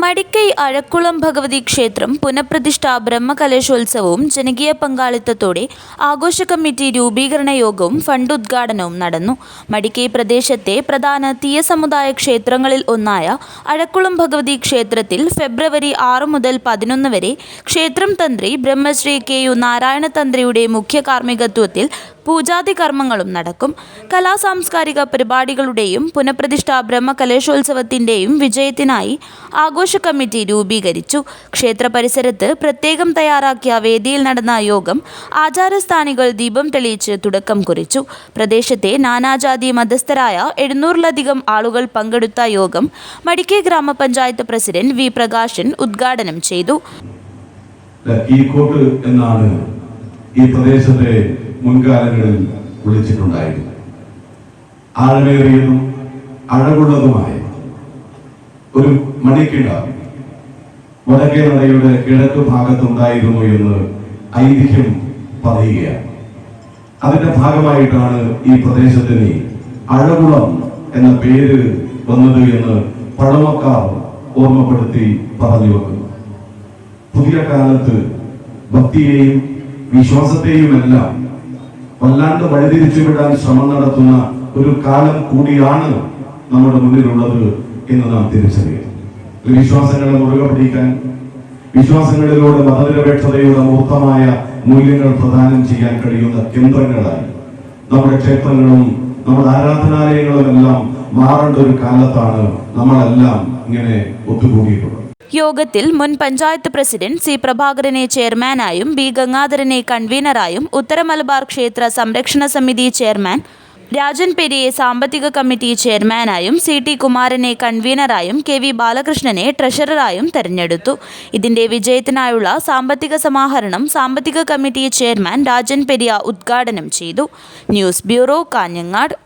മടിക്കൈ അഴക്കുളം ഭഗവതി ക്ഷേത്രം പുനഃപ്രതിഷ്ഠാ ബ്രഹ്മകലശോത്സവവും ജനകീയ പങ്കാളിത്തത്തോടെ ആഘോഷ കമ്മിറ്റി രൂപീകരണ യോഗവും ഫണ്ട് ഉദ്ഘാടനവും നടന്നു. മടിക്കൈ പ്രദേശത്തെ പ്രധാന തീയ സമുദായ ക്ഷേത്രങ്ങളിൽ ഒന്നായ അഴക്കുളം ഭഗവതി ക്ഷേത്രത്തിൽ ഫെബ്രുവരി 6 മുതൽ 11 വരെ ക്ഷേത്രം തന്ത്രി ബ്രഹ്മശ്രീ KU നാരായണ തന്ത്രിയുടെ മുഖ്യ കാർമ്മികത്വത്തിൽ പൂജാതി കർമ്മങ്ങളും നടക്കും. കലാസാംസ്കാരിക പരിപാടികളുടെയും പുനഃപ്രതിഷ്ഠാ ബ്രഹ്മകലശോത്സവത്തിന്റെയും വിജയത്തിനായി ആഘോഷ കമ്മിറ്റി രൂപീകരിച്ചു. ക്ഷേത്ര പരിസരത്ത് പ്രത്യേകം തയ്യാറാക്കിയ വേദിയിൽ നടന്ന യോഗം ആചാരസ്ഥാനികൾ ദീപം തെളിയിച്ച് തുടക്കം കുറിച്ചു. പ്രദേശത്തെ നാനാജാതി മതസ്ഥരായ 700-ലധികം ആളുകൾ പങ്കെടുത്ത യോഗം മടിക്കൈ ഗ്രാമപഞ്ചായത്ത് പ്രസിഡന്റ് V പ്രകാശൻ ഉദ്ഘാടനം ചെയ്തു. എന്നാണ് ഈ പ്രദേശത്തെ മുൻകാലങ്ങളിൽ വിളിച്ചിട്ടുണ്ടായിരുന്നു. ആഴമേറിയതും അഴകുള്ളതുമായ ഒരു മണിക്കിട വടക്കേ നടയുടെ കിഴക്ക് ഭാഗത്തുണ്ടായിരുന്നു എന്ന് ഐതിഹ്യം പറയുകയാണ്. അതിന്റെ ഭാഗമായിട്ടാണ് ഈ പ്രദേശത്തിന് അഴകുളം എന്ന പേര് വന്നത് എന്ന് പഴമക്കാർ ഓർമ്മപ്പെടുത്തി പറഞ്ഞു വെക്കുന്നു. പുതിയ കാലത്ത് ഭക്തിയെയും വിശ്വാസത്തെയും എല്ലാം വല്ലാണ്ട് വഴിതിരിച്ചുവിടാൻ ശ്രമം നടത്തുന്ന ഒരു കാലം കൂടിയാണ് നമ്മുടെ മുന്നിലുള്ളത് എന്ന് നാം തിരിച്ചറിയാം. വിശ്വാസങ്ങളെ മുറുകെ പിടിക്കാൻ, വിശ്വാസങ്ങളിലൂടെ മതനിരപേക്ഷതയുടെ മൂർത്തമായ മൂല്യങ്ങൾ പ്രദാനം ചെയ്യാൻ കഴിയുന്ന കേന്ദ്രങ്ങളായി നമ്മുടെ ക്ഷേത്രങ്ങളും നമ്മുടെ ആരാധനാലയങ്ങളും എല്ലാം മാറേണ്ട ഒരു കാലത്താണ് നമ്മളെല്ലാം ഇങ്ങനെ ഒത്തുകൂടിയിട്ടുള്ളത്. യോഗത്തിൽ മുൻ പഞ്ചായത്ത് പ്രസിഡന്റ് C പ്രഭാകരനെ ചെയർമാനായും B ഗംഗാധരനെ കൺവീനറായും ഉത്തര മലബാർ ക്ഷേത്ര സംരക്ഷണ സമിതി ചെയർമാൻ രാജൻ പെരിയെ സാമ്പത്തിക കമ്മിറ്റി ചെയർമാനായും CT കുമാരനെ കൺവീനറായും KV ബാലകൃഷ്ണനെ ട്രഷററായും തെരഞ്ഞെടുത്തു. ഇതിന്റെ വിജയത്തിനായുള്ള സാമ്പത്തിക സമാഹരണം സാമ്പത്തിക കമ്മിറ്റി ചെയർമാൻ രാജൻ പെരിയ ഉദ്ഘാടനം ചെയ്തു. News bureau, Kanhangad.